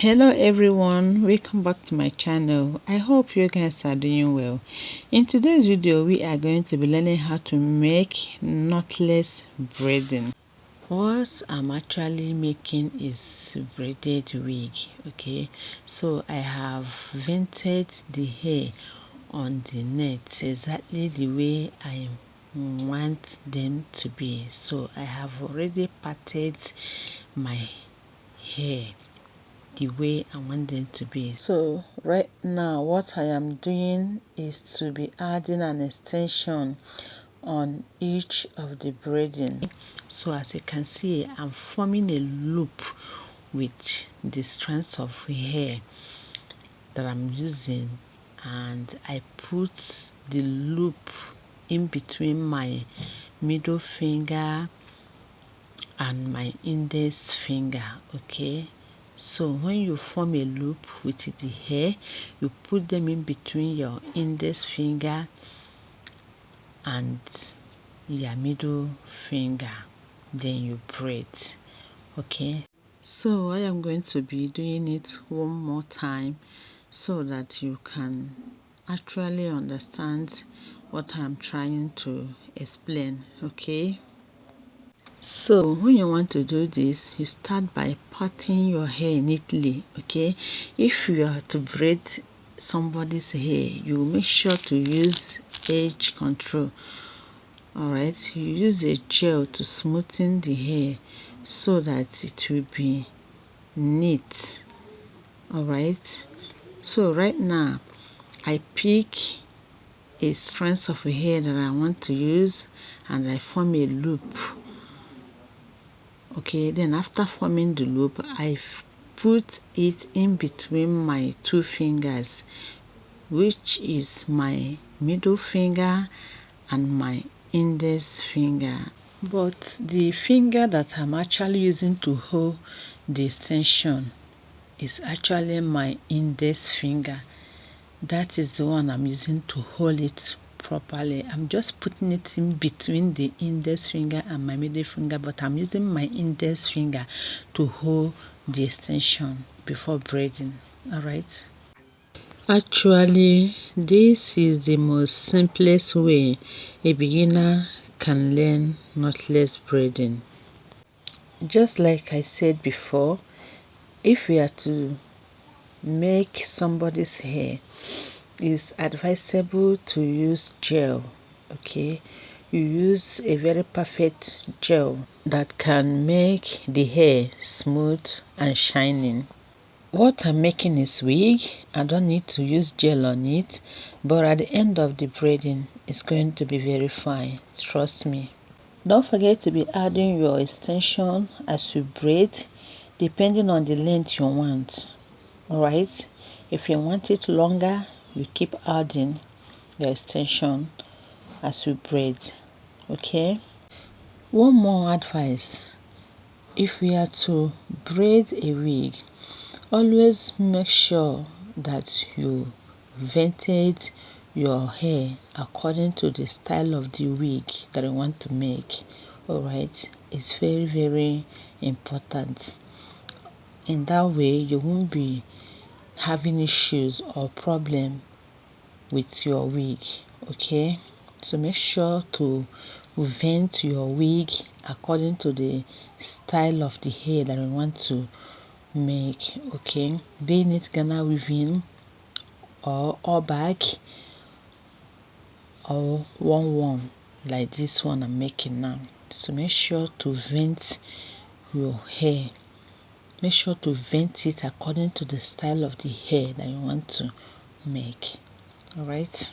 Hello everyone, welcome back to my channel. I hope you guys are doing well. In today's video we are going to be learning how to make knotless braiding. What I'm actually making is braided wig. Okay, so I have vented the hair on the net exactly the way I want them to be. So I have already parted my hair the way I want them to be. So right now what I am doing is to be adding an extension on each of the braiding. So as you can see, I'm forming a loop with the strands of hair that I'm using, and I put the loop in between my middle finger and my index finger. Okay, so when you form a loop with the hair, you put them in between your index finger and your middle finger, then you braid. Okay, so I am going to be doing it one more time so that you can actually understand what I'm trying to explain. Okay, so when you want to do this, you start by parting your hair neatly. Okay, if you are to braid somebody's hair, you make sure to use edge control. All right, you use a gel to smoothen the hair so that it will be neat. All right, so right now I pick a strand of hair that I want to use and I form a loop. Okay, then after forming the loop, I put it in between my two fingers, which is my middle finger and my index finger. But the finger that I'm actually using to hold the extension is actually my index finger. That is the one I'm using to hold it properly. I'm just putting it in between the index finger and my middle finger, but I'm using my index finger to hold the extension before braiding. All right, actually this is the most simplest way a beginner can learn knotless braiding. Just like I said before, if we are to make somebody's hair, it's advisable to use gel. Okay, you use a very perfect gel that can make the hair smooth and shining. What I'm making is wig. I don't need to use gel on it, but at the end of the braiding it's going to be very fine, trust me. Don't forget to be adding your extension as you braid, depending on the length you want. Alright, if you want it longer, you keep adding your extension as you braid. Okay, one more advice: if we are to braid a wig, always make sure that you vented your hair according to the style of the wig that you want to make. Alright, it's very important. In that way you won't be having issues or problem with your wig. Okay, so make sure to vent your wig according to the style of the hair that you want to make. Okay, being it Ghana weaving or all back or one like this one I'm making now. So make sure to vent your hair. Make sure to vent it according to the style of the hair that you want to make. Alright,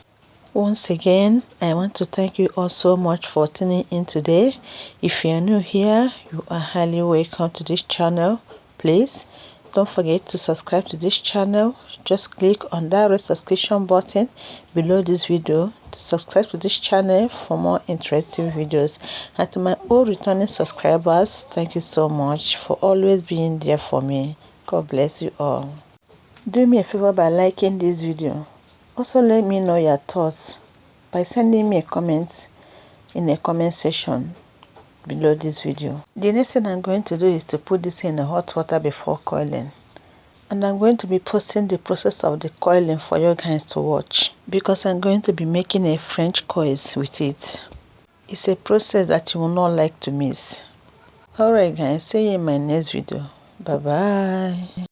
once again I want to thank you all so much for tuning in today. If you're new here, you are highly welcome to this channel. Please don't forget to subscribe to this channel. Just click on that red subscription button below this video to subscribe to this channel for more interesting videos. And to my all returning subscribers, thank you so much for always being there for me. God bless you all. Do me a favor by liking this video. Also let me know your thoughts by sending me a comment in the comment section below this video. The next thing I'm going to do is to put this in the hot water before coiling. and I'm going to be posting the process of the coiling for you guys to watch, because I'm going to be making a French coils with it. It's a process that you will not like to miss. Alright guys, see you in my next video. Bye bye.